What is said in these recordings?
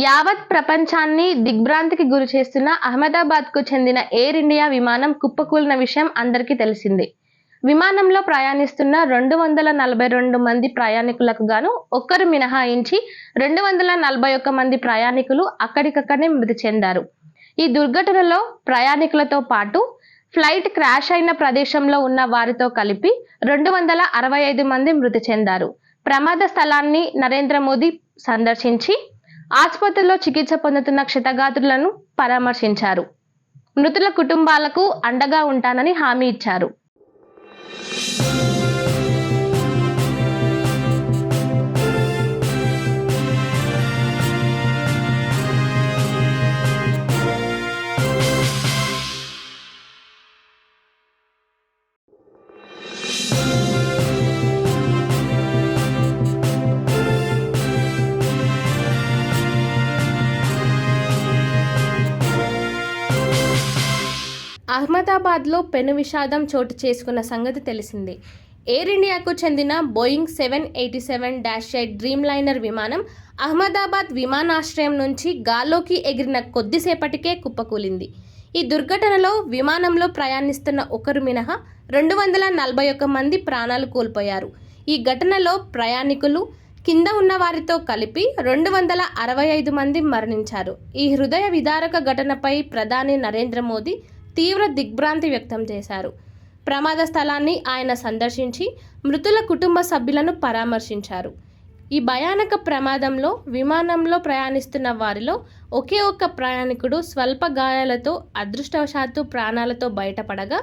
యావత్ ప్రపంచాన్ని దిగ్భ్రాంతికి గురి చేస్తున్న అహ్మదాబాద్కు చెందిన ఎయిర్ ఇండియా విమానం కుప్పకూలిన విషయం అందరికీ తెలిసిందే. విమానంలో ప్రయాణిస్తున్న 242 మంది ప్రయాణికులకు గాను ఒక్కరు మినహాయించి 241 మంది ప్రయాణికులు అక్కడికక్కడే మృతి చెందారు. ఈ దుర్ఘటనలో ప్రయాణికులతో పాటు ఫ్లైట్ క్రాష్ అయిన ప్రదేశంలో ఉన్న వారితో కలిపి 265 మంది మృతి చెందారు. ప్రమాద స్థలాన్ని నరేంద్ర మోదీ సందర్శించి ఆసుపత్రిలో చికిత్స పొందుతున్న క్షతగాత్రులను పరామర్శించారు. మృతుల కుటుంబాలకు అండగా ఉంటానని హామీ ఇచ్చారు. అహ్మదాబాద్లో పెను విషాదం చోటు చేసుకున్న సంగతి తెలిసిందే. ఎయిర్ ఇండియాకు చెందిన బోయింగ్ 787-8 డ్రీమ్ లైనర్ విమానం అహ్మదాబాద్ విమానాశ్రయం నుంచి గాల్లోకి ఎగిరిన కొద్దిసేపటికే కుప్పకూలింది. ఈ దుర్ఘటనలో విమానంలో ప్రయాణిస్తున్న ఒకరు మినహా 241 మంది ప్రాణాలు కోల్పోయారు. ఈ ఘటనలో ప్రయాణికులు కింద ఉన్న వారితో కలిపి 265 మంది మరణించారు. ఈ హృదయ విదారక ఘటనపై ప్రధాని నరేంద్ర మోదీ తీవ్ర దిగ్భ్రాంతి వ్యక్తం చేశారు. ప్రమాద స్థలాన్ని ఆయన సందర్శించి మృతుల కుటుంబ సభ్యులను పరామర్శించారు. ఈ భయానక ప్రమాదంలో విమానంలో ప్రయాణిస్తున్న వారిలో ఒకే ఒక్క ప్రయాణికుడు స్వల్ప గాయాలతో అదృష్టవశాత్తు ప్రాణాలతో బయటపడగా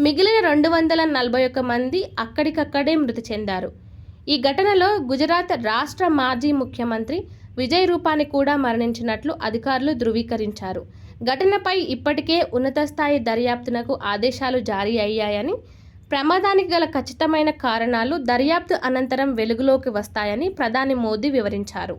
మిగిలిన 241 మంది అక్కడికక్కడే మృతి చెందారు. ఈ ఘటనలో గుజరాత్ రాష్ట్ర మాజీ ముఖ్యమంత్రి విజయ్ రూపాని కూడా మరణించినట్లు అధికారులు ధృవీకరించారు. ఘటనపై ఇప్పటికే ఉన్నత స్థాయి దర్యాప్తునకు ఆదేశాలు జారీ అయ్యాయని, ప్రమాదానికి గల ఖచ్చితమైన కారణాలు దర్యాప్తు అనంతరం వెలుగులోకి వస్తాయని ప్రధాని మోదీ వివరించారు.